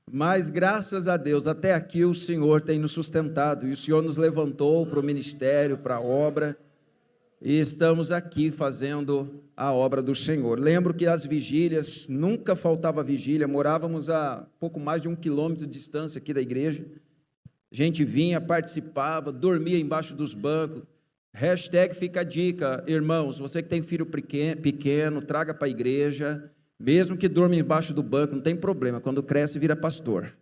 Mas graças a Deus, até aqui o Senhor tem nos sustentado, e o Senhor nos levantou para o ministério, para a obra, e estamos aqui fazendo a obra do Senhor. Lembro que as vigílias, nunca faltava vigília, morávamos a pouco mais de 1 quilômetro de distância aqui da igreja, a gente vinha, participava, dormia embaixo dos bancos. Hashtag fica a dica, irmãos, você que tem filho pequeno, traga para a igreja, mesmo que durma embaixo do banco, não tem problema, quando cresce vira pastor,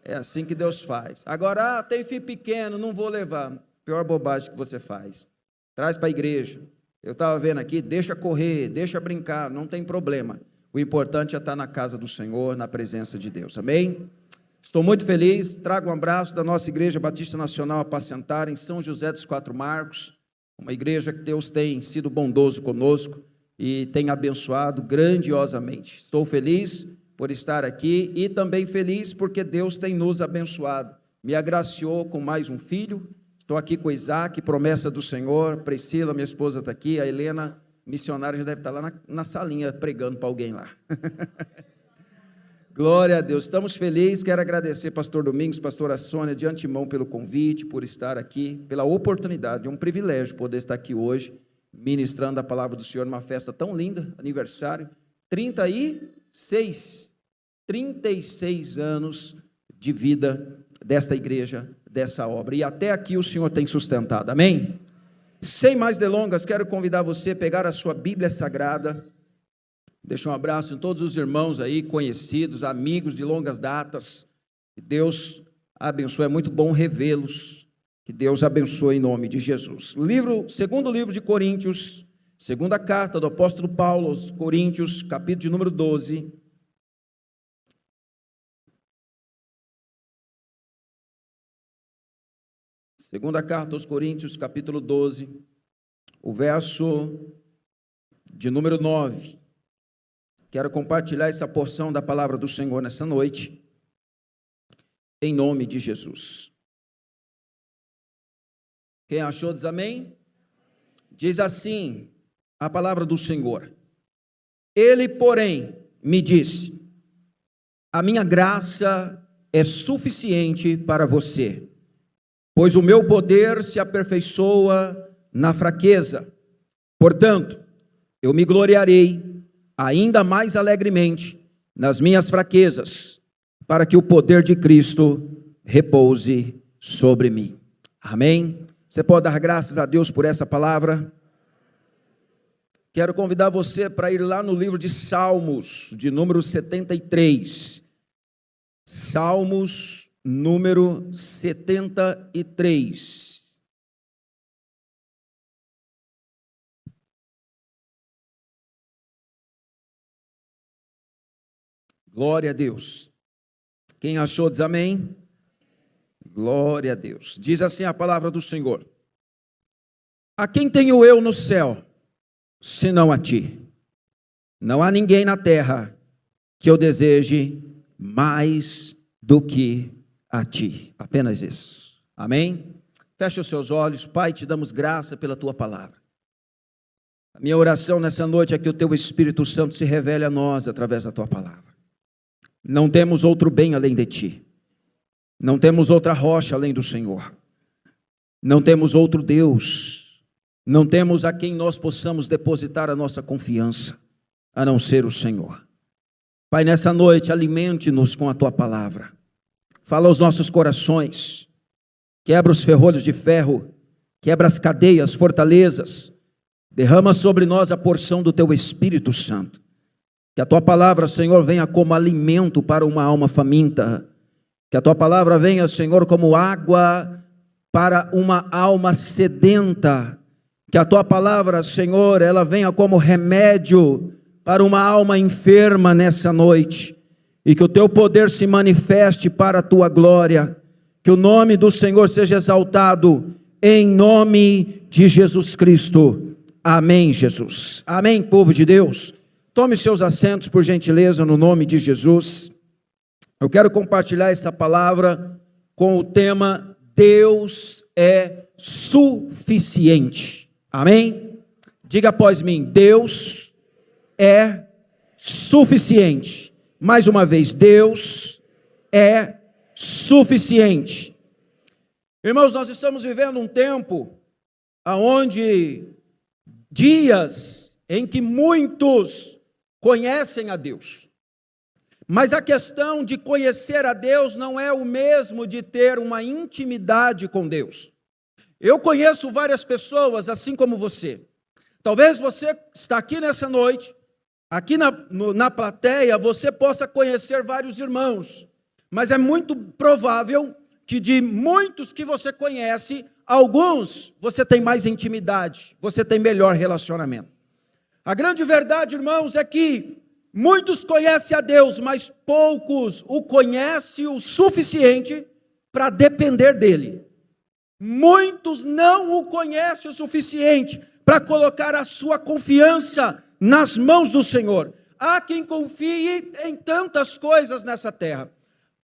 é assim que Deus faz. Agora, tem filho pequeno, não vou levar, pior bobagem que você faz, traz para a igreja. Eu estava vendo aqui, deixa correr, deixa brincar, não tem problema, o importante é estar na casa do Senhor, na presença de Deus, amém? Estou muito feliz, trago um abraço da nossa Igreja Batista Nacional Apacentar, em São José dos Quatro Marcos, uma igreja que Deus tem sido bondoso conosco, e tem abençoado grandiosamente. Estou feliz por estar aqui e também feliz porque Deus tem nos abençoado. Me agraciou com mais um filho, estou aqui com Isaac, promessa do Senhor. Priscila, minha esposa, está aqui, a Helena, missionária, já deve estar lá na salinha pregando para alguém lá. Glória a Deus, estamos felizes. Quero agradecer pastor Domingos, pastora Sônia, de antemão pelo convite, por estar aqui, pela oportunidade, é um privilégio poder estar aqui hoje, ministrando a palavra do Senhor numa festa tão linda, aniversário, 36 anos de vida desta igreja, dessa obra, e até aqui o Senhor tem sustentado, amém? Sem mais delongas, quero convidar você a pegar a sua Bíblia Sagrada, deixar um abraço em todos os irmãos aí, conhecidos, amigos de longas datas, que Deus abençoe, é muito bom revê-los, que Deus abençoe em nome de Jesus. Segundo livro de Coríntios, segunda carta do apóstolo Paulo aos Coríntios, capítulo de número 12. Segunda carta aos Coríntios, capítulo 12, o verso de número 9. Quero compartilhar essa porção da palavra do Senhor nessa noite, em nome de Jesus. Quem achou diz amém? Diz assim a palavra do Senhor: Ele, porém, me disse, a minha graça é suficiente para você, pois o meu poder se aperfeiçoa na fraqueza. Portanto, eu me gloriarei ainda mais alegremente nas minhas fraquezas, para que o poder de Cristo repouse sobre mim. Amém? Você pode dar graças a Deus por essa palavra? Quero convidar você para ir lá no livro de Salmos, de número 73. Salmos, número 73. Glória a Deus. Quem achou diz amém? Glória a Deus. Diz assim a palavra do Senhor: a quem tenho eu no céu, senão a ti? Não há ninguém na terra que eu deseje mais do que a ti. Apenas isso. Amém? Feche os seus olhos. Pai, te damos graça pela tua palavra. A minha oração nessa noite é que o teu Espírito Santo se revele a nós através da tua palavra. Não temos outro bem além de ti. Não temos outra rocha além do Senhor. Não temos outro Deus. Não temos a quem nós possamos depositar a nossa confiança, a não ser o Senhor. Pai, nessa noite, alimente-nos com a tua palavra. Fala aos nossos corações. Quebra os ferrolhos de ferro. Quebra as cadeias, fortalezas. Derrama sobre nós a porção do teu Espírito Santo. Que a tua palavra, Senhor, venha como alimento para uma alma faminta. Que a tua palavra venha, Senhor, como água para uma alma sedenta. Que a tua palavra, Senhor, ela venha como remédio para uma alma enferma nessa noite. E que o teu poder se manifeste para a tua glória. Que o nome do Senhor seja exaltado em nome de Jesus Cristo. Amém, Jesus. Amém, povo de Deus. Tome seus assentos, por gentileza, no nome de Jesus. Eu quero compartilhar essa palavra com o tema Deus é suficiente. Amém? Diga após mim, Deus é suficiente. Mais uma vez, Deus é suficiente. Irmãos, nós estamos vivendo um tempo onde dias em que muitos conhecem a Deus. Mas a questão de conhecer a Deus não é o mesmo de ter uma intimidade com Deus. Eu conheço várias pessoas assim como você. Talvez você está aqui nessa noite, aqui na plateia, você possa conhecer vários irmãos. Mas é muito provável que de muitos que você conhece, alguns você tem mais intimidade, você tem melhor relacionamento. A grande verdade, irmãos, é que muitos conhecem a Deus, mas poucos o conhecem o suficiente para depender dele. Muitos não o conhecem o suficiente para colocar a sua confiança nas mãos do Senhor. Há quem confie em tantas coisas nessa terra.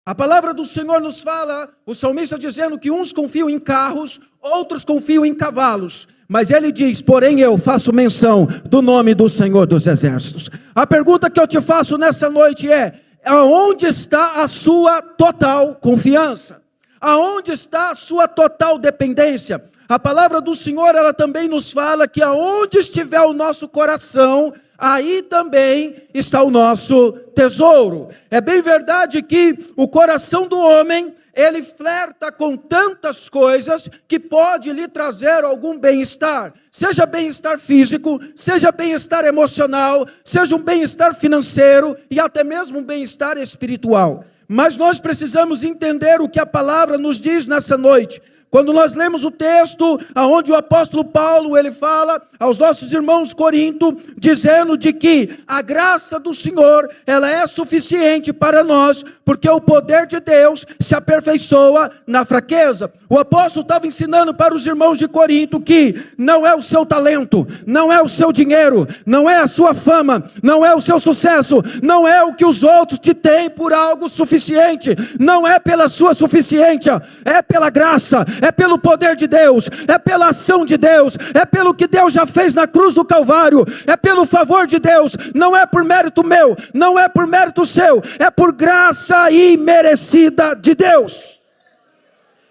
A palavra do Senhor nos fala, o salmista dizendo que uns confiam em carros, outros confiam em cavalos. Mas ele diz, porém eu faço menção do nome do Senhor dos Exércitos. A pergunta que eu te faço nessa noite é, aonde está a sua total confiança? Aonde está a sua total dependência? A palavra do Senhor, ela também nos fala que aonde estiver o nosso coração, aí também está o nosso tesouro. É bem verdade que o coração do homem, ele flerta com tantas coisas que pode lhe trazer algum bem-estar, seja bem-estar físico, seja bem-estar emocional, seja um bem-estar financeiro e até mesmo um bem-estar espiritual. Mas nós precisamos entender o que a palavra nos diz nessa noite. Quando nós lemos o texto, onde o apóstolo Paulo, ele fala aos nossos irmãos Corinto, dizendo de que a graça do Senhor, ela é suficiente para nós, porque o poder de Deus se aperfeiçoa na fraqueza. O apóstolo estava ensinando para os irmãos de Corinto que não é o seu talento, não é o seu dinheiro, não é a sua fama, não é o seu sucesso, não é o que os outros te têm por algo suficiente, não é pela sua suficiência, é pela graça, é pelo poder de Deus, é pela ação de Deus, é pelo que Deus já fez na cruz do Calvário, é pelo favor de Deus, não é por mérito meu, não é por mérito seu, é por graça imerecida de Deus,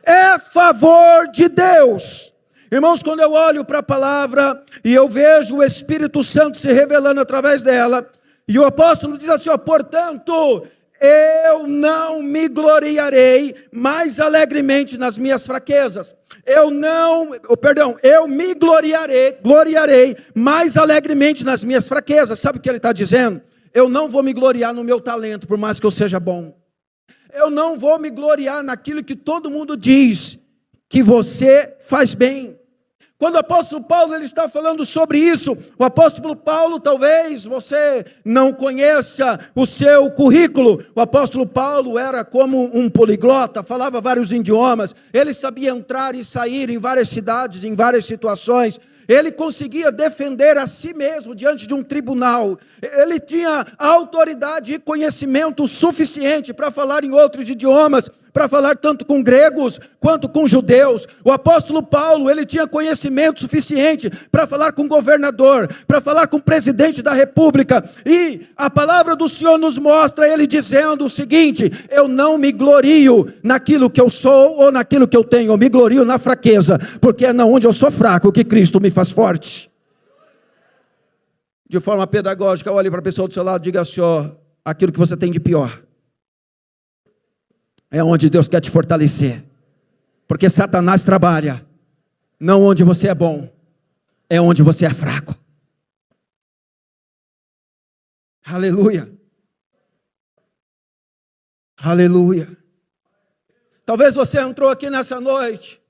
é favor de Deus. Irmãos, quando eu olho para a palavra e eu vejo o Espírito Santo se revelando através dela, e o apóstolo diz assim, portanto, eu não me gloriarei mais alegremente nas minhas fraquezas. Eu me gloriarei mais alegremente nas minhas fraquezas. Sabe o que ele está dizendo? Eu não vou me gloriar no meu talento, por mais que eu seja bom. Eu não vou me gloriar naquilo que todo mundo diz que você faz bem. Quando o apóstolo Paulo ele está falando sobre isso, o apóstolo Paulo, talvez você não conheça o seu currículo. O apóstolo Paulo era como um poliglota, falava vários idiomas, ele sabia entrar e sair em várias cidades, em várias situações. Ele conseguia defender a si mesmo diante de um tribunal. Ele tinha autoridade e conhecimento suficiente para falar em outros idiomas, para falar tanto com gregos quanto com judeus. O apóstolo Paulo, ele tinha conhecimento suficiente para falar com governador, para falar com presidente da república. E a palavra do Senhor nos mostra ele dizendo o seguinte: eu não me glorio naquilo que eu sou ou naquilo que eu tenho, eu me glorio na fraqueza, porque é na onde eu sou fraco que Cristo me faz forte. De forma pedagógica, olhe para a pessoa do seu lado e diga assim: aquilo que você tem de pior é onde Deus quer te fortalecer, porque Satanás trabalha não onde você é bom, é onde você é fraco. Aleluia, aleluia. Talvez você entrou aqui nessa noite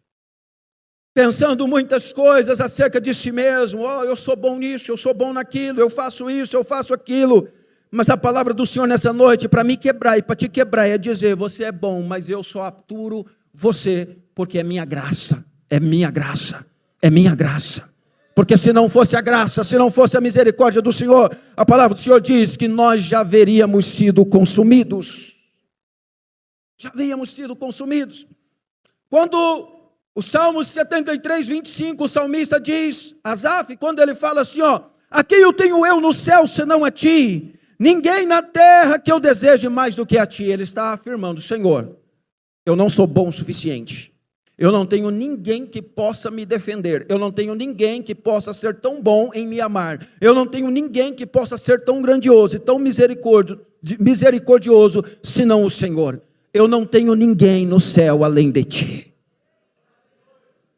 pensando muitas coisas acerca de si mesmo. Eu sou bom nisso, eu sou bom naquilo, eu faço isso, eu faço aquilo. Mas a palavra do Senhor nessa noite, para me quebrar e para te quebrar, é dizer: você é bom, mas eu só aturo você, porque é minha graça, é minha graça, é minha graça. Porque se não fosse a graça, se não fosse a misericórdia do Senhor, a palavra do Senhor diz que nós já haveríamos sido consumidos. Já havíamos sido consumidos. Quando o Salmo 73, 25, o salmista diz, Asaf, quando ele fala assim: a quem eu tenho eu no céu senão a ti? Ninguém na terra que eu deseje mais do que a ti. Ele está afirmando: Senhor, eu não sou bom o suficiente. Eu não tenho ninguém que possa me defender. Eu não tenho ninguém que possa ser tão bom em me amar. Eu não tenho ninguém que possa ser tão grandioso e tão misericordioso, senão o Senhor. Eu não tenho ninguém no céu além de ti.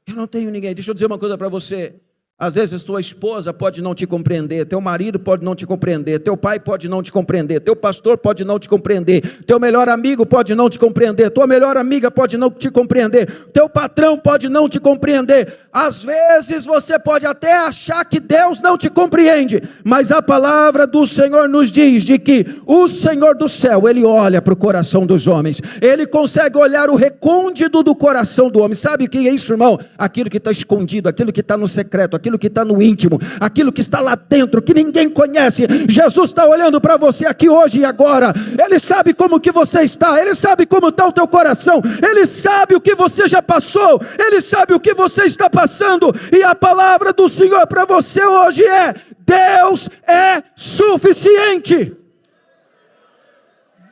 Eu não tenho ninguém. Deixa eu dizer uma coisa para você. Às vezes tua esposa pode não te compreender, teu marido pode não te compreender, teu pai pode não te compreender, teu pastor pode não te compreender, teu melhor amigo pode não te compreender, tua melhor amiga pode não te compreender, teu patrão pode não te compreender. Às vezes você pode até achar que Deus não te compreende, mas a palavra do Senhor nos diz de que o Senhor do céu, Ele olha para o coração dos homens, Ele consegue olhar o recôndito do coração do homem. Sabe o que é isso, irmão? Aquilo que está escondido, aquilo que está no secreto, aquilo que está no íntimo, aquilo que está lá dentro, que ninguém conhece. Jesus está olhando para você aqui hoje e agora. Ele sabe como que você está, Ele sabe como está o teu coração, Ele sabe o que você já passou, Ele sabe o que você está passando, e a palavra do Senhor para você hoje é: Deus é suficiente.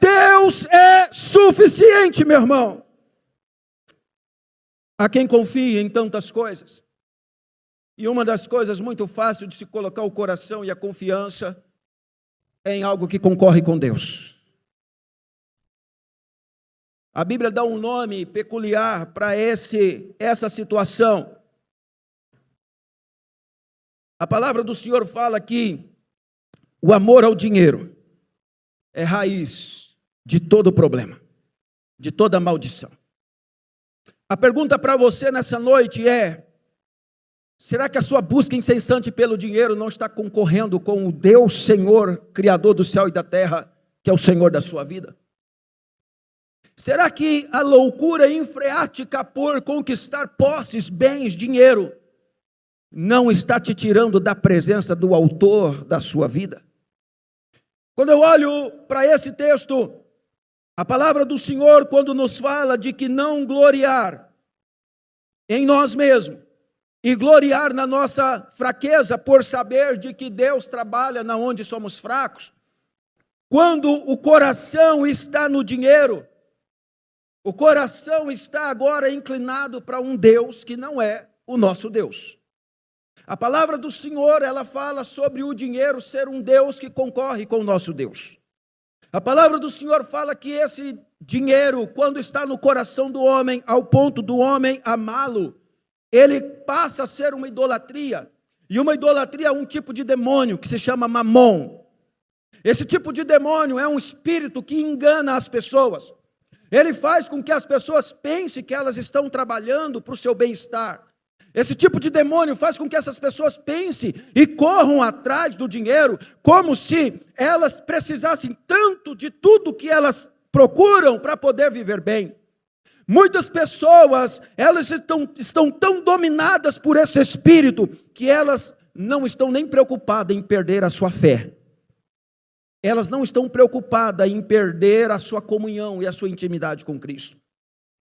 Deus é suficiente, meu irmão. A quem confia em tantas coisas. E uma das coisas muito fáceis de se colocar o coração e a confiança é em algo que concorre com Deus. A Bíblia dá um nome peculiar para essa situação. A palavra do Senhor fala que o amor ao dinheiro é raiz de todo problema, de toda maldição. A pergunta para você nessa noite é: será que a sua busca incessante pelo dinheiro não está concorrendo com o Deus Senhor, Criador do céu e da terra, que é o Senhor da sua vida? Será que a loucura infreática por conquistar posses, bens, dinheiro, não está te tirando da presença do autor da sua vida? Quando eu olho para esse texto, a palavra do Senhor, quando nos fala de que não gloriar em nós mesmos, e gloriar na nossa fraqueza, por saber de que Deus trabalha na onde somos fracos. Quando o coração está no dinheiro, o coração está agora inclinado para um Deus que não é o nosso Deus. A palavra do Senhor, ela fala sobre o dinheiro ser um Deus que concorre com o nosso Deus. A palavra do Senhor fala que esse dinheiro, quando está no coração do homem, ao ponto do homem amá-lo, ele passa a ser uma idolatria, e uma idolatria é um tipo de demônio que se chama Mamon. Esse tipo de demônio é um espírito que engana as pessoas. Ele faz com que as pessoas pensem que elas estão trabalhando para o seu bem-estar. Esse tipo de demônio faz com que essas pessoas pensem e corram atrás do dinheiro, como se elas precisassem tanto de tudo que elas procuram para poder viver bem. Muitas pessoas, elas estão tão dominadas por esse espírito, que elas não estão nem preocupadas em perder a sua fé. Elas não estão preocupadas em perder a sua comunhão e a sua intimidade com Cristo.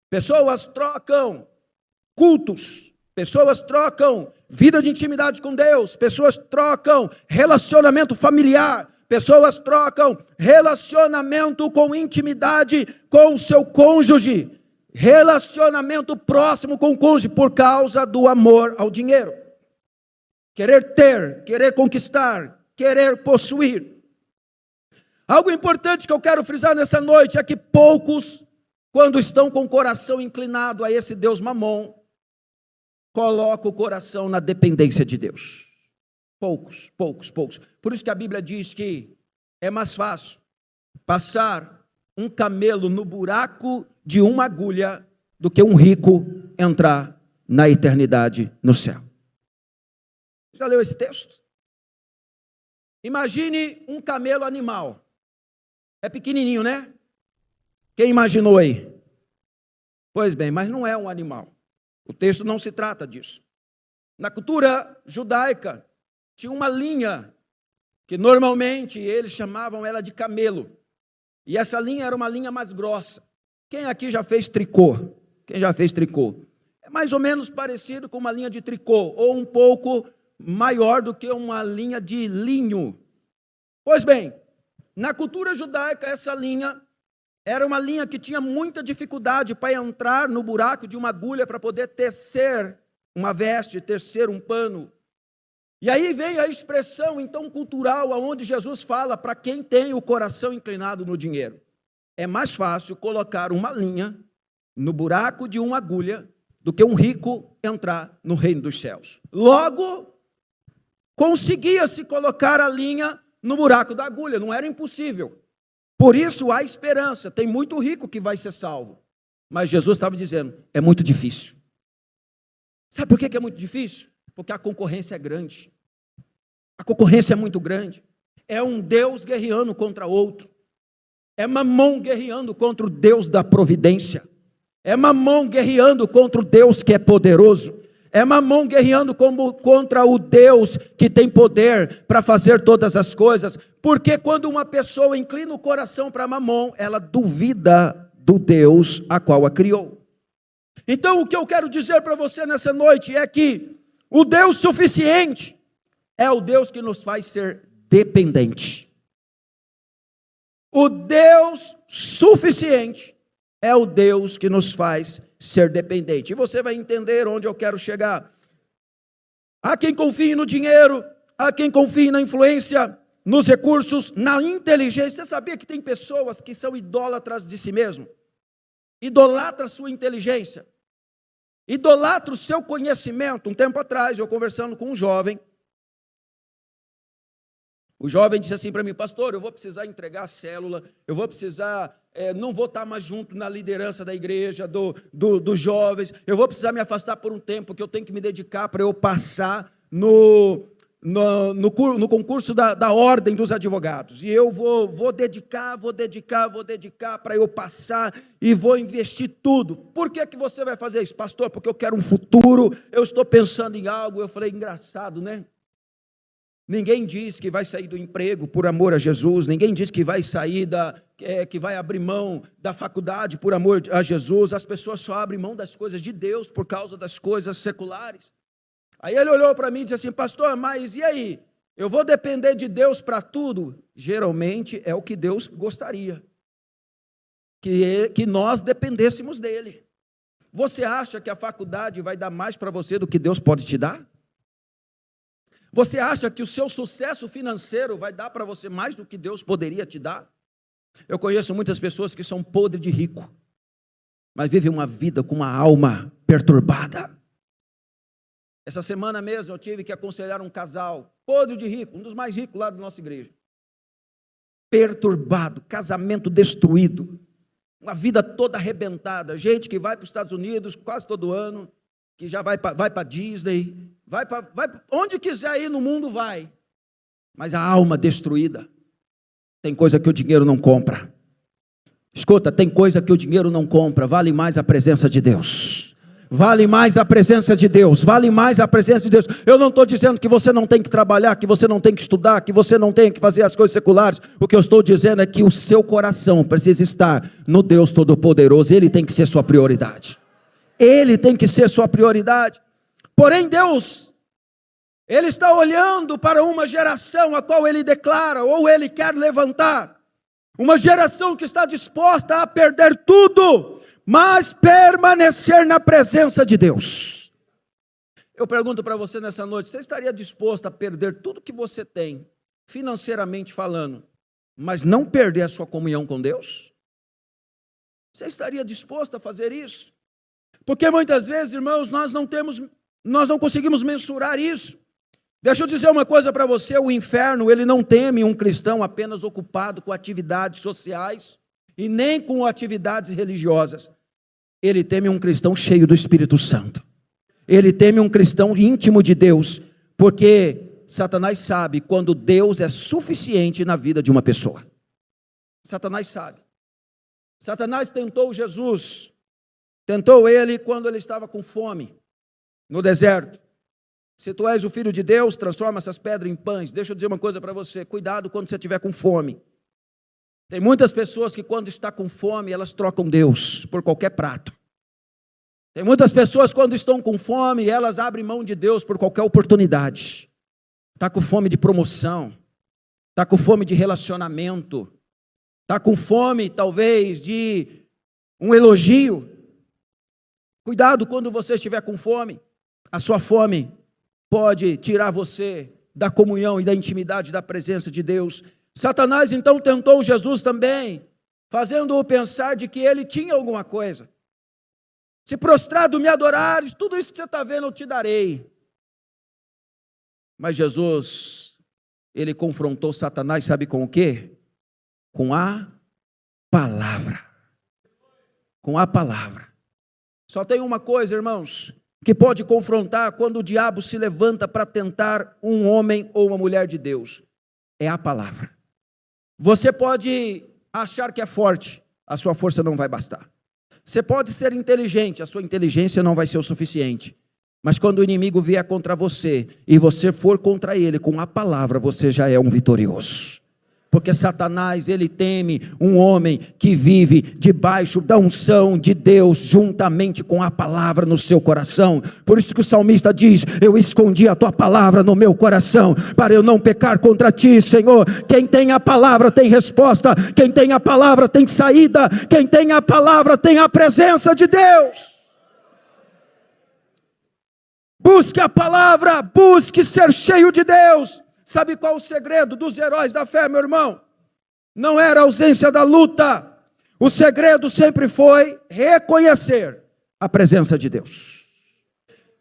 Pessoas trocam cultos, pessoas trocam vida de intimidade com Deus, pessoas trocam relacionamento familiar, pessoas trocam relacionamento com intimidade com o seu cônjuge, relacionamento próximo com o cônjuge, por causa do amor ao dinheiro. Querer ter, querer conquistar, querer possuir. Algo importante que eu quero frisar nessa noite é que poucos, quando estão com o coração inclinado a esse Deus Mamon, colocam o coração na dependência de Deus. Poucos. Por isso que a Bíblia diz que é mais fácil passar um camelo no buraco de uma agulha do que um rico entrar na eternidade no céu. Já leu esse texto? Imagine um camelo animal. É pequenininho, né? Quem imaginou aí? Pois bem, mas não é um animal. O texto não se trata disso. Na cultura judaica, tinha uma linha que normalmente eles chamavam ela de camelo. E essa linha era uma linha mais grossa. Quem aqui já fez tricô? Quem já fez tricô? É mais ou menos parecido com uma linha de tricô, ou um pouco maior do que uma linha de linho. Pois bem, Na cultura judaica, essa linha era uma linha que tinha muita dificuldade para entrar no buraco de uma agulha para poder tecer uma veste, tecer um pano. E aí vem a expressão, então, cultural, onde Jesus fala para quem tem o coração inclinado no dinheiro. É mais fácil colocar uma linha no buraco de uma agulha do que um rico entrar no reino dos céus. Logo, conseguia-se colocar a linha no buraco da agulha, não era impossível. Por isso há esperança, tem muito rico que vai ser salvo. Mas Jesus estava dizendo, é muito difícil. Sabe por que é muito difícil? Porque a concorrência é grande. A concorrência é muito grande. É um Deus guerreando contra outro. É Mamon guerreando contra o Deus da providência. É Mamon guerreando contra o Deus que é poderoso. É Mamon guerreando contra o Deus que tem poder para fazer todas as coisas. Porque quando uma pessoa inclina o coração para Mamon, ela duvida do Deus a qual a criou. Então o que eu quero dizer para você nessa noite é que o Deus suficiente é o Deus que nos faz ser dependente. O Deus suficiente é o Deus que nos faz ser dependente. E você vai entender onde eu quero chegar. Há quem confie no dinheiro, há quem confie na influência, nos recursos, na inteligência. Você sabia que tem pessoas que são idólatras de si mesmo? Idolatra a sua inteligência. Idolatra o seu conhecimento. Um tempo atrás, eu conversando com um jovem, o jovem disse assim para mim, pastor, eu vou precisar entregar a célula, eu vou precisar, não vou estar mais junto na liderança da igreja, dos jovens, eu vou precisar me afastar por um tempo, porque eu tenho que me dedicar para eu passar no concurso da ordem dos advogados, e eu vou dedicar para eu passar, e vou investir tudo. Por que você vai fazer isso? Pastor, porque eu quero um futuro, eu estou pensando em algo. Eu falei, engraçado, né? Ninguém diz que vai sair do emprego por amor a Jesus, ninguém diz que vai sair que vai abrir mão da faculdade por amor a Jesus. As pessoas só abrem mão das coisas de Deus por causa das coisas seculares. Aí ele olhou para mim e disse assim, pastor, mas e aí? Eu vou depender de Deus para tudo? Geralmente é o que Deus gostaria, que nós dependêssemos dele. Você acha que a faculdade vai dar mais para você do que Deus pode te dar? Você acha que o seu sucesso financeiro vai dar para você mais do que Deus poderia te dar? Eu conheço muitas pessoas que são podres de rico, mas vivem uma vida com uma alma perturbada. Essa semana mesmo eu tive que aconselhar um casal, podre de rico, um dos mais ricos lá da nossa igreja. Perturbado, casamento destruído, uma vida toda arrebentada, gente que vai para os Estados Unidos quase todo ano, que já vai para Disney, vai onde quiser ir no mundo vai, mas a alma destruída. Tem coisa que o dinheiro não compra. Escuta, tem coisa que o dinheiro não compra, vale mais a presença de Deus. Vale mais a presença de Deus, vale mais a presença de Deus. Eu não estou dizendo que você não tem que trabalhar, que você não tem que estudar, que você não tem que fazer as coisas seculares. O que eu estou dizendo é que o seu coração precisa estar no Deus Todo-Poderoso, Ele tem que ser sua prioridade. Ele tem que ser sua prioridade. Porém, Deus, Ele está olhando para uma geração a qual Ele declara, ou Ele quer levantar, uma geração que está disposta a perder tudo, mas permanecer na presença de Deus. Eu pergunto para você nessa noite, você estaria disposto a perder tudo que você tem, financeiramente falando, mas não perder a sua comunhão com Deus? Você estaria disposto a fazer isso? Porque muitas vezes, irmãos, nós não conseguimos mensurar isso. Deixa eu dizer uma coisa para você, o inferno, ele não teme um cristão apenas ocupado com atividades sociais e nem com atividades religiosas. Ele teme um cristão cheio do Espírito Santo. Ele teme um cristão íntimo de Deus, porque Satanás sabe quando Deus é suficiente na vida de uma pessoa. Satanás sabe. Satanás tentou Jesus. Tentou ele quando ele estava com fome, no deserto. Se tu és o Filho de Deus, transforma essas pedras em pães. Deixa eu dizer uma coisa para você, cuidado quando você estiver com fome. Tem muitas pessoas que quando está com fome, elas trocam Deus por qualquer prato. Tem muitas pessoas quando estão com fome, elas abrem mão de Deus por qualquer oportunidade. Está com fome de promoção, está com fome de relacionamento, está com fome talvez de um elogio. Cuidado quando você estiver com fome, a sua fome pode tirar você da comunhão e da intimidade da presença de Deus. Satanás então tentou Jesus também, fazendo-o pensar de que ele tinha alguma coisa. Se prostrado me adorares, tudo isso que você está vendo eu te darei. Mas Jesus, ele confrontou Satanás, sabe com o quê? Com a palavra. Com a palavra. Só tem uma coisa, irmãos, que pode confrontar quando o diabo se levanta para tentar um homem ou uma mulher de Deus. É a palavra. Você pode achar que é forte, a sua força não vai bastar. Você pode ser inteligente, a sua inteligência não vai ser o suficiente. Mas quando o inimigo vier contra você, e você for contra ele com a palavra, você já é um vitorioso. Porque Satanás, ele teme um homem que vive debaixo da unção de Deus, juntamente com a palavra no seu coração. Por isso que o salmista diz: eu escondi a tua palavra no meu coração, para eu não pecar contra ti, Senhor. Quem tem a palavra tem resposta, quem tem a palavra tem saída, quem tem a palavra tem a presença de Deus. Busque a palavra, busque ser cheio de Deus. Sabe qual o segredo dos heróis da fé, meu irmão? Não era a ausência da luta. O segredo sempre foi reconhecer a presença de Deus.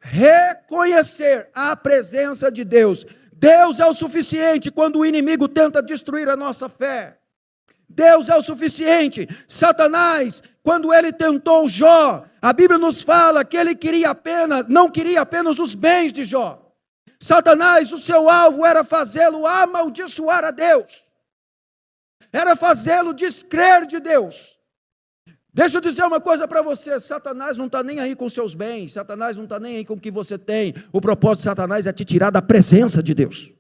Reconhecer a presença de Deus. Deus é o suficiente quando o inimigo tenta destruir a nossa fé. Deus é o suficiente. Satanás, quando ele tentou Jó, a Bíblia nos fala que ele não queria apenas os bens de Jó. Satanás, o seu alvo era fazê-lo amaldiçoar a Deus, era fazê-lo descrer de Deus. Deixa eu dizer uma coisa para você: Satanás não está nem aí com seus bens, Satanás não está nem aí com o que você tem. O propósito de Satanás é te tirar da presença de Deus.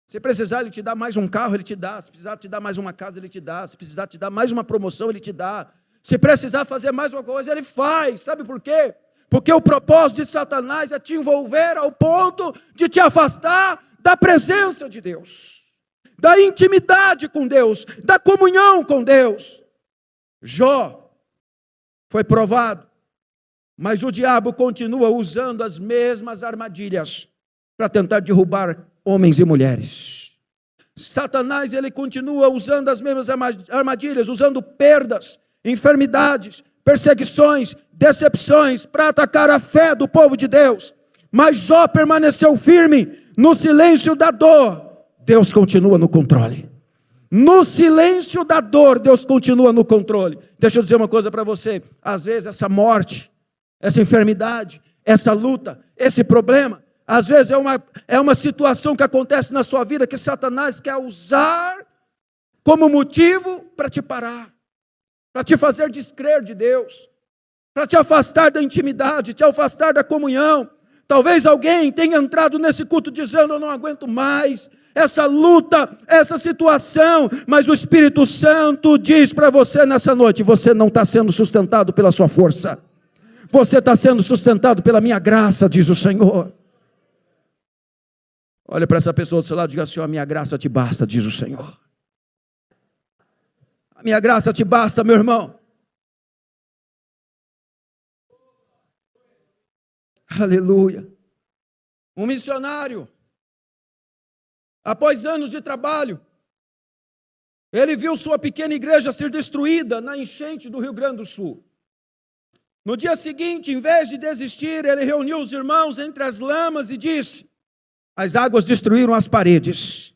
Se precisar ele te dá mais um carro, ele te dá. Se precisar te dar mais uma casa, ele te dá. Se precisar te dar mais uma promoção, ele te dá. Se precisar fazer mais uma coisa, ele faz. Sabe por quê? Porque o propósito de Satanás é te envolver ao ponto de te afastar da presença de Deus, da intimidade com Deus, da comunhão com Deus. Jó foi provado, mas o diabo continua usando as mesmas armadilhas para tentar derrubar homens e mulheres. Satanás, ele continua usando as mesmas armadilhas, usando perdas, enfermidades, perseguições, decepções para atacar a fé do povo de Deus. Mas Jó permaneceu firme no silêncio da dor. Deus continua no controle. No silêncio da dor, Deus continua no controle. Deixa eu dizer uma coisa para você: às vezes essa morte, essa enfermidade, essa luta, esse problema, às vezes é uma situação que acontece na sua vida que Satanás quer usar como motivo para te parar, para te fazer descrer de Deus, para te afastar da intimidade, te afastar da comunhão. Talvez alguém tenha entrado nesse culto dizendo: eu não aguento mais essa luta, essa situação, mas o Espírito Santo diz para você nessa noite: você não está sendo sustentado pela sua força, você está sendo sustentado pela minha graça, diz o Senhor. Olha para essa pessoa do seu lado e diga assim: a minha graça te basta, diz o Senhor. A minha graça te basta, meu irmão. Aleluia. Um missionário, após anos de trabalho, ele viu sua pequena igreja ser destruída na enchente do Rio Grande do Sul. No dia seguinte, em vez de desistir, ele reuniu os irmãos entre as lamas e disse: as águas destruíram as paredes,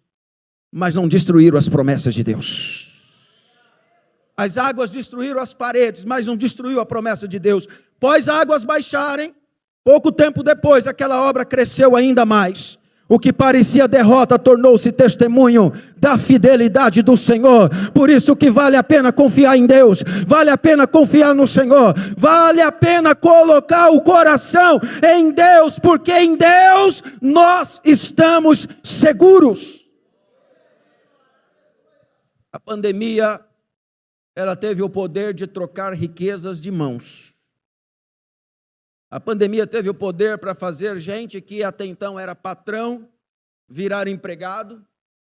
mas não destruíram as promessas de Deus. As águas destruíram as paredes, mas não destruiu a promessa de Deus. Após as águas baixarem, pouco tempo depois, aquela obra cresceu ainda mais. O que parecia derrota tornou-se testemunho da fidelidade do Senhor. Por isso que vale a pena confiar em Deus, vale a pena confiar no Senhor, vale a pena colocar o coração em Deus, porque em Deus nós estamos seguros. A pandemia, ela teve o poder de trocar riquezas de mãos. A pandemia teve o poder para fazer gente que até então era patrão virar empregado,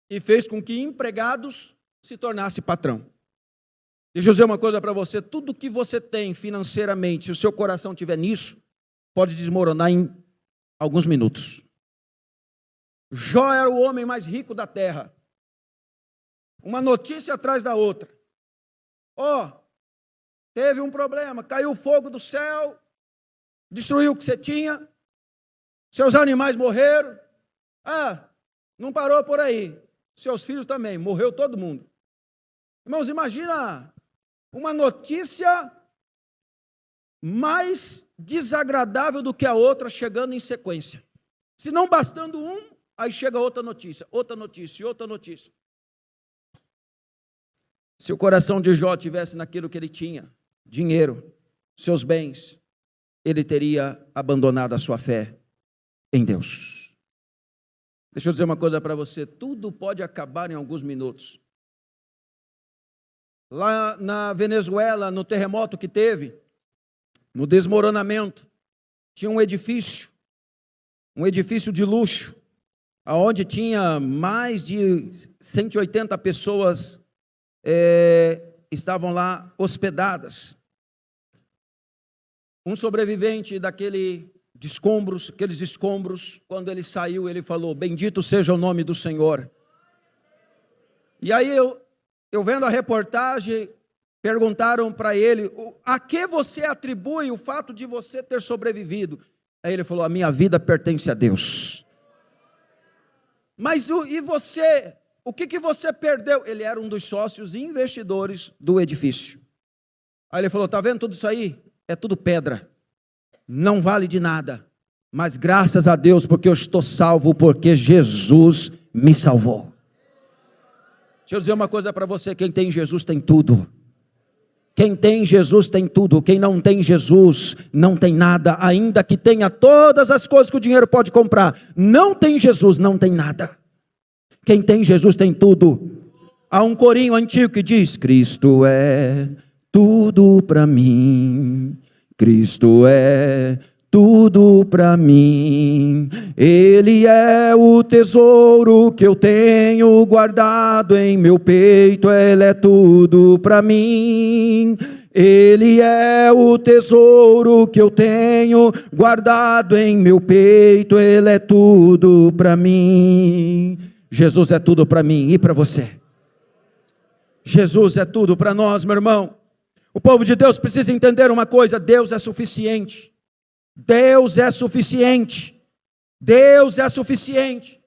e fez com que empregados se tornassem patrão. Deixa eu dizer uma coisa para você, tudo que você tem financeiramente, se o seu coração estiver nisso, pode desmoronar em alguns minutos. Jó era o homem mais rico da terra. Uma notícia atrás da outra. Teve um problema, caiu fogo do céu, destruiu o que você tinha, seus animais morreram. Não parou por aí. Seus filhos também, morreu todo mundo. Irmãos, imagina uma notícia mais desagradável do que a outra chegando em sequência. Se não bastando aí chega outra notícia, outra notícia, outra notícia. Se o coração de Jó tivesse naquilo que ele tinha, dinheiro, seus bens, ele teria abandonado a sua fé em Deus. Deixa eu dizer uma coisa para você, tudo pode acabar em alguns minutos. Lá na Venezuela, no terremoto que teve, no desmoronamento, tinha um edifício de luxo, onde tinha mais de 180 pessoas estavam lá hospedadas. Um sobrevivente aqueles escombros, quando ele saiu, ele falou: bendito seja o nome do Senhor. E aí eu vendo a reportagem, perguntaram para ele: a que você atribui o fato de você ter sobrevivido? Aí ele falou: a minha vida pertence a Deus. Mas e você? O que você perdeu? Ele era um dos sócios investidores do edifício. Aí ele falou: está vendo tudo isso aí? É tudo pedra, não vale de nada, mas graças a Deus, porque eu estou salvo, porque Jesus me salvou. Deixa eu dizer uma coisa para você, quem tem Jesus tem tudo. Quem tem Jesus tem tudo, quem não tem Jesus não tem nada, ainda que tenha todas as coisas que o dinheiro pode comprar, não tem Jesus, não tem nada. Quem tem Jesus tem tudo. Há um corinho antigo que diz: Cristo é tudo para mim, Cristo é tudo para mim, Ele é o tesouro que eu tenho guardado em meu peito, Ele é tudo para mim. Ele é o tesouro que eu tenho guardado em meu peito, Ele é tudo para mim. Jesus é tudo para mim e para você. Jesus é tudo para nós, meu irmão. O povo de Deus precisa entender uma coisa: Deus é suficiente. Deus é suficiente. Deus é suficiente.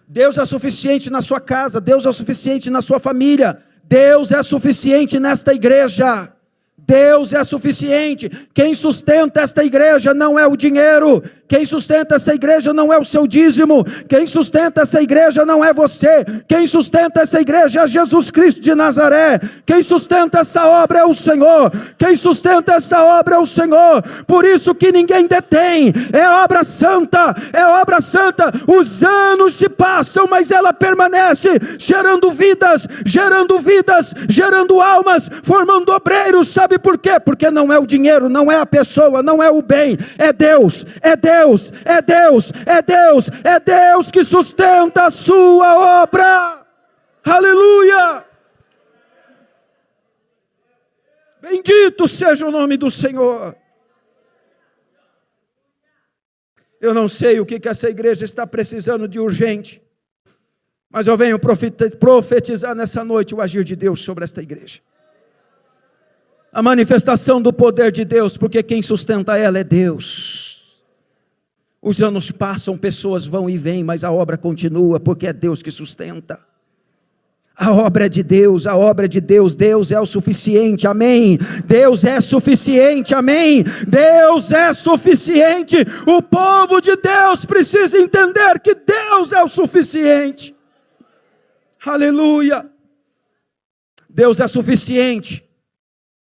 Deus é suficiente na sua casa. Deus é suficiente na sua família. Deus é suficiente nesta igreja. Deus é suficiente. Quem sustenta esta igreja não é o dinheiro. Quem sustenta essa igreja não é o seu dízimo. Quem sustenta essa igreja não é você. Quem sustenta essa igreja é Jesus Cristo de Nazaré. Quem sustenta essa obra é o Senhor. Quem sustenta essa obra é o Senhor. Por isso que ninguém detém. É obra santa. É obra santa. Os anos se passam, mas ela permanece, gerando vidas, gerando almas, formando obreiros. Sabe por quê? Porque não é o dinheiro, não é a pessoa, não é o bem, é Deus, é Deus, é Deus, é Deus, é Deus que sustenta a sua obra. Aleluia! Bendito seja o nome do Senhor. Eu não sei o que essa igreja está precisando de urgente, mas eu venho profetizar nessa noite o agir de Deus sobre esta igreja. A manifestação do poder de Deus, porque quem sustenta ela é Deus. Os anos passam, pessoas vão e vêm, mas a obra continua, porque é Deus que sustenta. A obra é de Deus, a obra é de Deus. Deus é o suficiente, amém. Deus é suficiente, amém. Deus é suficiente. O povo de Deus precisa entender que Deus é o suficiente. Aleluia. Deus é suficiente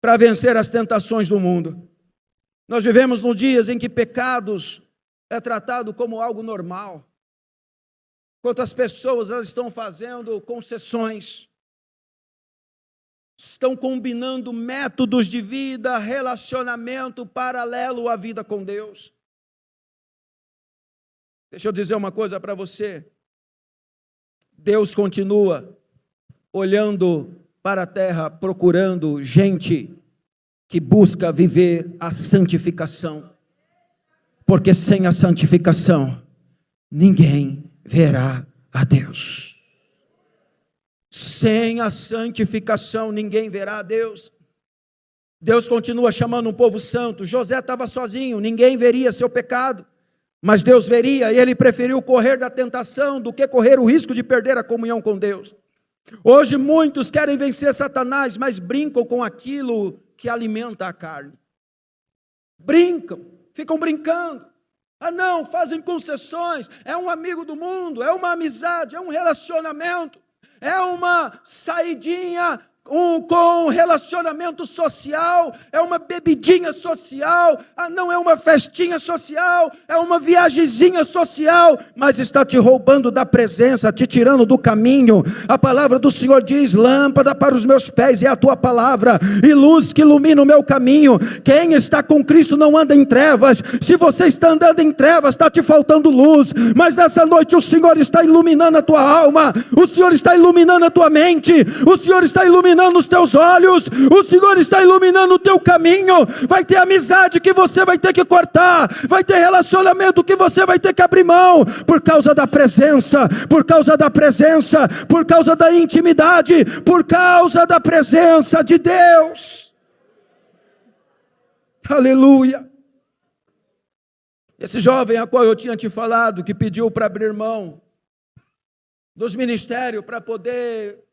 para vencer as tentações do mundo. Nós vivemos nos dias em que pecados é tratado como algo normal. Quantas pessoas elas estão fazendo concessões, estão combinando métodos de vida, relacionamento paralelo à vida com Deus. Deixa eu dizer uma coisa para você. Deus continua olhando para a terra, procurando gente que busca viver a santificação. Porque sem a santificação, ninguém verá a Deus. Sem a santificação, ninguém verá a Deus. Deus continua chamando um povo santo. José estava sozinho, ninguém veria seu pecado, mas Deus veria, e ele preferiu correr da tentação do que correr o risco de perder a comunhão com Deus. Hoje muitos querem vencer Satanás, mas brincam com aquilo que alimenta a carne. Brincam, ficam brincando. Ah não, fazem concessões, é um amigo do mundo, é uma amizade, é um relacionamento, é uma saidinha com relacionamento social, é uma bebidinha social, não é uma festinha social, é uma viagemzinha social, mas está te roubando da presença, te tirando do caminho. A palavra do Senhor diz: lâmpada para os meus pés é a tua palavra, e luz que ilumina o meu caminho. Quem está com Cristo não anda em trevas. Se você está andando em trevas, está te faltando luz, mas nessa noite o Senhor está iluminando a tua alma, o Senhor está iluminando a tua mente, o Senhor está iluminando os teus olhos, o Senhor está iluminando o teu caminho. Vai ter amizade que você vai ter que cortar, vai ter relacionamento que você vai ter que abrir mão, por causa da presença, por causa da presença, por causa da intimidade, por causa da presença de Deus. Aleluia. Esse jovem a qual eu tinha te falado, que pediu para abrir mão dos ministérios para poder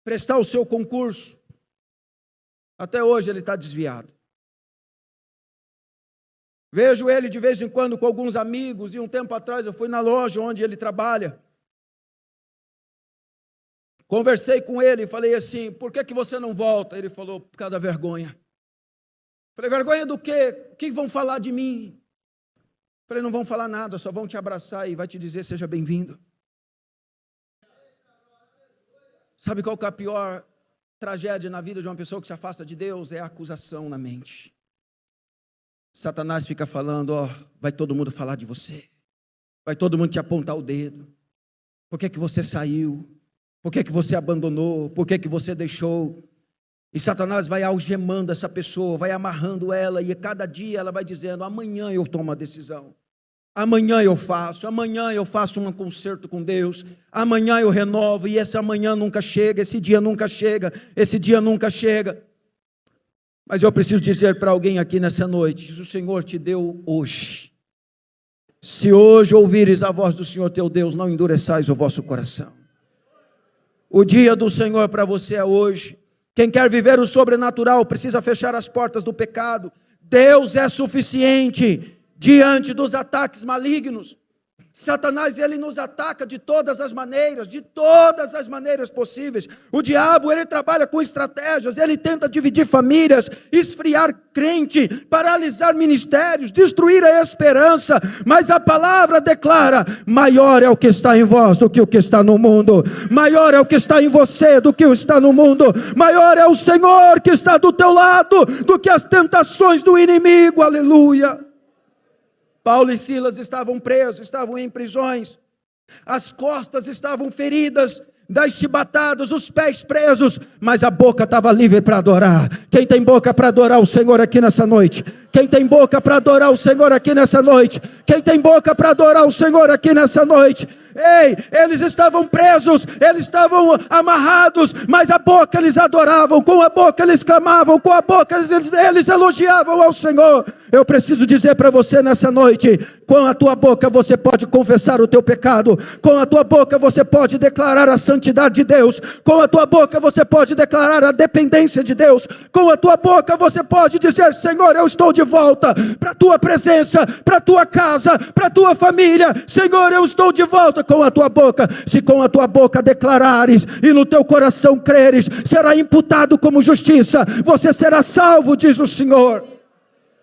prestar o seu concurso, até hoje ele está desviado. Vejo ele de vez em quando com alguns amigos, e um tempo atrás eu fui na loja onde ele trabalha, conversei com ele e falei assim: por que você não volta? Ele falou: por causa da vergonha. Falei: vergonha do quê? O que vão falar de mim? Falei: não vão falar nada, só vão te abraçar e vai te dizer seja bem-vindo. Sabe qual que é a pior tragédia na vida de uma pessoa que se afasta de Deus? É a acusação na mente. Satanás fica falando: ó, vai todo mundo falar de você, vai todo mundo te apontar o dedo. Por que você saiu? Por que você abandonou? Por que você deixou? E Satanás vai algemando essa pessoa, vai amarrando ela, e cada dia ela vai dizendo: amanhã eu tomo a decisão, amanhã eu faço um concerto com Deus, amanhã eu renovo, e esse amanhã nunca chega, esse dia nunca chega, esse dia nunca chega. Mas eu preciso dizer para alguém aqui nessa noite: se o Senhor te deu hoje, se hoje ouvires a voz do Senhor teu Deus, não endureçais o vosso coração. O dia do Senhor para você é hoje. Quem quer viver o sobrenatural precisa fechar as portas do pecado. Deus é suficiente diante dos ataques malignos. Satanás, ele nos ataca de todas as maneiras possíveis. O diabo, ele trabalha com estratégias, ele tenta dividir famílias, esfriar crente, paralisar ministérios, destruir a esperança, mas a palavra declara: maior é o que está em vós do que o que está no mundo, maior é o que está em você do que o que está no mundo, maior é o Senhor que está do teu lado do que as tentações do inimigo. Aleluia. Paulo e Silas estavam presos, estavam em prisões, as costas estavam feridas das chibatadas, os pés presos, mas a boca estava livre para adorar. Quem tem boca para adorar o Senhor aqui nessa noite? Quem tem boca para adorar o Senhor aqui nessa noite? Quem tem boca para adorar o Senhor aqui nessa noite? Ei, eles estavam presos, eles estavam amarrados, mas a boca eles adoravam, com a boca eles clamavam, com a boca eles elogiavam ao Senhor. Eu preciso dizer para você nessa noite: com a tua boca você pode confessar o teu pecado, com a tua boca você pode declarar a santidade de Deus, com a tua boca você pode declarar a dependência de Deus, com a tua boca você pode dizer: Senhor, eu estou de volta para a tua presença, para a tua casa, para a tua família. Senhor, eu estou de volta. Com a tua boca, se com a tua boca declarares e no teu coração creres, será imputado como justiça, você será salvo, diz o Senhor.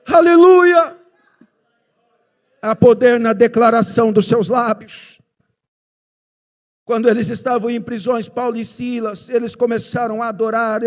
Aleluia. Há poder na declaração dos seus lábios. Quando eles estavam em prisões, Paulo e Silas, eles começaram a adorar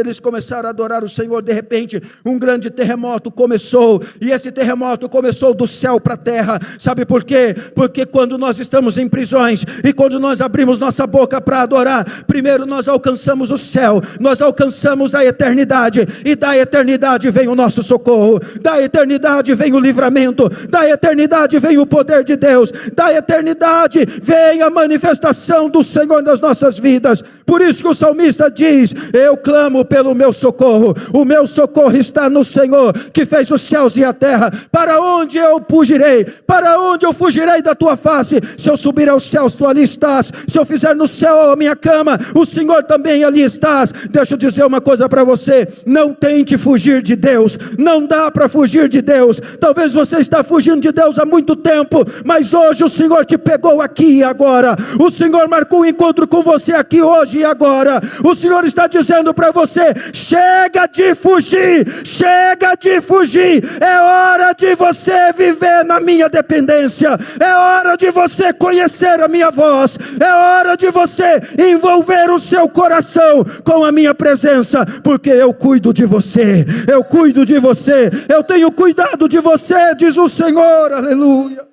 o Senhor. De repente, um grande terremoto começou, e esse terremoto começou do céu para a terra. Sabe por quê? Porque quando nós estamos em prisões, e quando nós abrimos nossa boca para adorar, primeiro nós alcançamos o céu, nós alcançamos a eternidade, e da eternidade vem o nosso socorro, da eternidade vem o livramento, da eternidade vem o poder de Deus, da eternidade vem a manifestação do Senhor das nossas vidas. Por isso que o salmista diz: eu clamo pelo meu socorro, o meu socorro está no Senhor, que fez os céus e a terra. Para onde eu fugirei? Para onde eu fugirei da tua face? Se eu subir aos céus, tu ali estás. Se eu fizer no céu a minha cama, o Senhor também ali estás. Deixa eu dizer uma coisa para você: não tente fugir de Deus, não dá para fugir de Deus. Talvez você está fugindo de Deus há muito tempo, mas hoje o Senhor te pegou aqui e agora. O Senhor marcou um encontro com você aqui hoje e agora. O Senhor está dizendo para você: chega de fugir, chega de fugir. É hora de você viver na minha dependência, é hora de você conhecer a minha voz, é hora de você envolver o seu coração com a minha presença, porque eu cuido de você, eu cuido de você, eu tenho cuidado de você, diz o Senhor. Aleluia.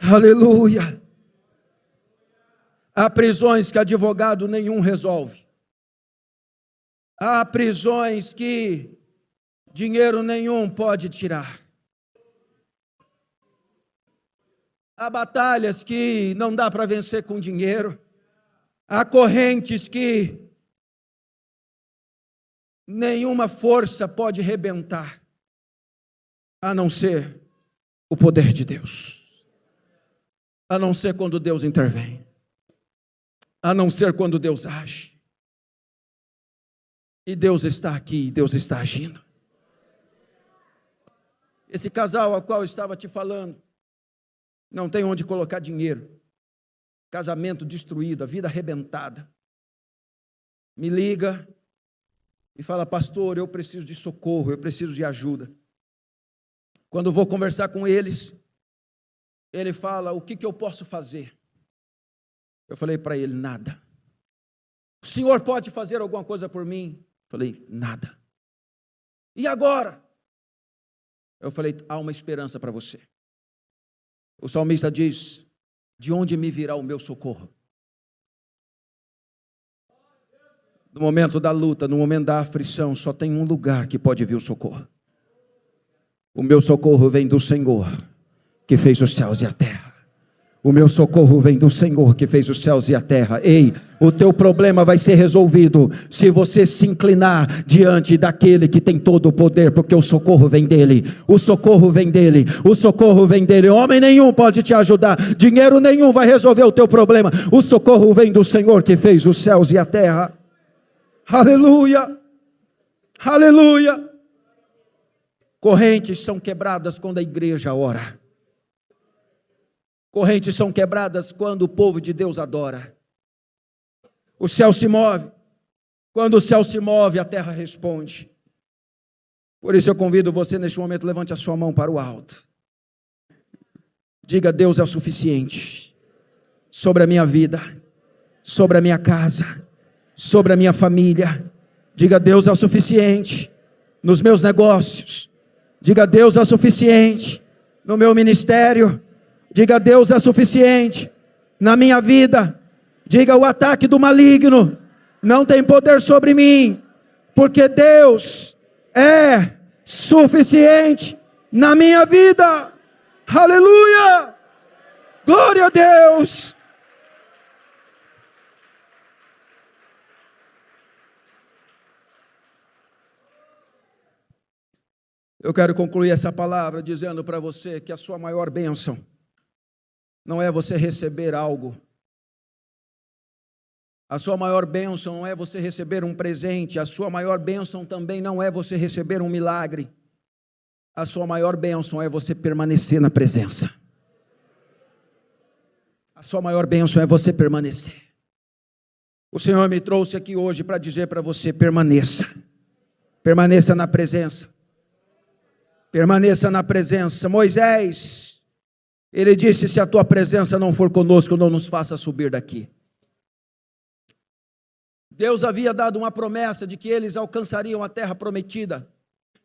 Aleluia. Há prisões que advogado nenhum resolve. Há prisões que dinheiro nenhum pode tirar. Há batalhas que não dá para vencer com dinheiro. Há correntes que nenhuma força pode rebentar, a não ser o poder de Deus. A não ser quando Deus intervém, a não ser quando Deus age. E Deus está aqui, Deus está agindo. Esse casal ao qual eu estava te falando, não tem onde colocar dinheiro, casamento destruído, a vida arrebentada. Me liga e fala: pastor, eu preciso de socorro, eu preciso de ajuda. Quando eu vou conversar com eles, ele fala: o que eu posso fazer? Eu falei para ele: nada. O senhor pode fazer alguma coisa por mim? Eu falei: nada. E agora? Eu falei: há uma esperança para você. O salmista diz: de onde me virá o meu socorro? No momento da luta, no momento da aflição, só tem um lugar que pode vir o socorro. O meu socorro vem do Senhor, que fez os céus e a terra. O meu socorro vem do Senhor, que fez os céus e a terra. Ei, o teu problema vai ser resolvido se você se inclinar diante daquele que tem todo o poder, porque o socorro vem dele, o socorro vem dele, o socorro vem dele. Homem nenhum pode te ajudar, dinheiro nenhum vai resolver o teu problema. O socorro vem do Senhor, que fez os céus e a terra. Aleluia, aleluia. Correntes são quebradas quando a igreja ora. Correntes são quebradas quando o povo de Deus adora. O céu se move. Quando o céu se move, a terra responde. Por isso eu convido você neste momento: levante a sua mão para o alto. Diga: Deus é o suficiente sobre a minha vida, sobre a minha casa, sobre a minha família. Diga: Deus é o suficiente nos meus negócios. Diga: Deus é o suficiente no meu ministério. Diga: Deus é suficiente na minha vida. Diga: o ataque do maligno não tem poder sobre mim, porque Deus é suficiente na minha vida. Aleluia! Glória a Deus! Eu quero concluir essa palavra dizendo para você que a sua maior bênção não é você receber algo. A sua maior bênção não é você receber um presente. A sua maior bênção também não é você receber um milagre. A sua maior bênção é você permanecer na presença. A sua maior bênção é você permanecer. O Senhor me trouxe aqui hoje para dizer para você: permaneça. Permaneça na presença. Permaneça na presença. Moisés, Ele disse: se a tua presença não for conosco, não nos faça subir daqui. Deus havia dado uma promessa de que eles alcançariam a terra prometida.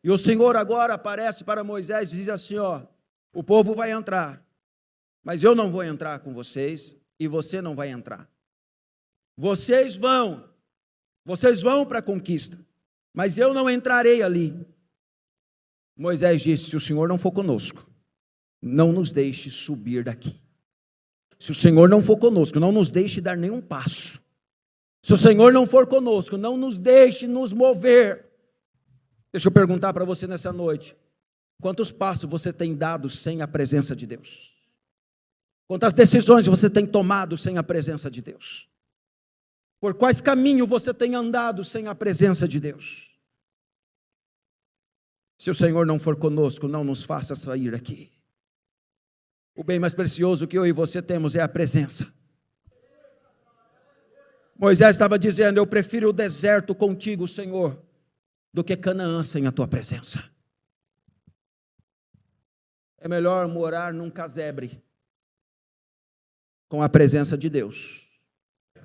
E o Senhor agora aparece para Moisés e diz assim: ó, o povo vai entrar, mas eu não vou entrar com vocês e você não vai entrar. Vocês vão para a conquista, mas eu não entrarei ali. Moisés disse: se o Senhor não for conosco, não nos deixe subir daqui. Se o Senhor não for conosco, não nos deixe dar nenhum passo. Se o Senhor não for conosco, não nos deixe nos mover. Deixa eu perguntar para você nessa noite: quantos passos você tem dado sem a presença de Deus? Quantas decisões você tem tomado sem a presença de Deus? Por quais caminhos você tem andado sem a presença de Deus? Se o Senhor não for conosco, não nos faça sair aqui. O bem mais precioso que eu e você temos é a presença. Moisés estava dizendo: eu prefiro o deserto contigo, Senhor, do que Canaã sem a tua presença. É melhor morar num casebre com a presença de Deus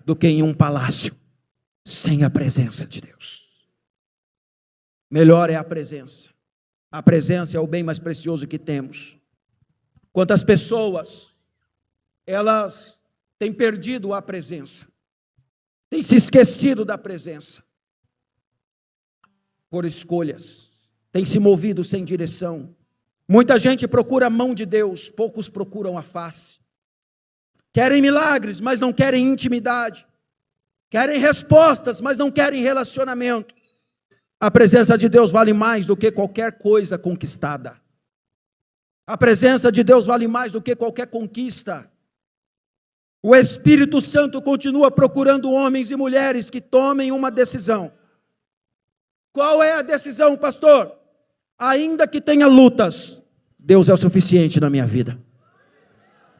do que em um palácio sem a presença de Deus. Melhor é a presença. A presença é o bem mais precioso que temos. Quantas pessoas, elas têm perdido a presença, têm se esquecido da presença, por escolhas, têm se movido sem direção. Muita gente procura a mão de Deus, poucos procuram a face. Querem milagres, mas não querem intimidade. Querem respostas, mas não querem relacionamento. A presença de Deus vale mais do que qualquer coisa conquistada. A presença de Deus vale mais do que qualquer conquista. O Espírito Santo continua procurando homens e mulheres que tomem uma decisão. Qual é a decisão, pastor? Ainda que tenha lutas, Deus é o suficiente na minha vida.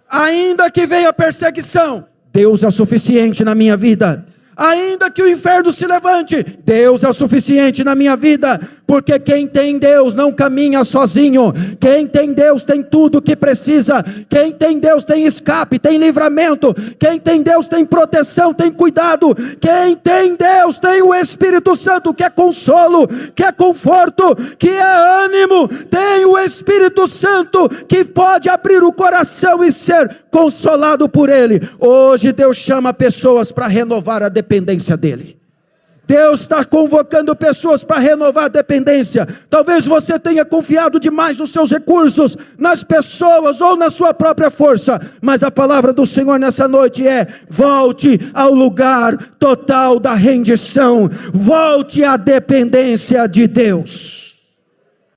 Ainda que venha perseguição, Deus é o suficiente na minha vida. Ainda que o inferno se levante, Deus é o suficiente na minha vida, porque quem tem Deus não caminha sozinho. Quem tem Deus tem tudo o que precisa. Quem tem Deus tem escape, tem livramento. Quem tem Deus tem proteção, tem cuidado. Quem tem Deus tem o Espírito Santo, que é consolo, que é conforto, que é ânimo. Tem o Espírito Santo que pode abrir o coração e ser consolado por Ele. Hoje Deus chama pessoas para renovar a dependência dEle. Deus está convocando pessoas para renovar a dependência. Talvez você tenha confiado demais nos seus recursos, nas pessoas ou na sua própria força, mas a palavra do Senhor nessa noite é: volte ao lugar total da rendição, volte à dependência de Deus.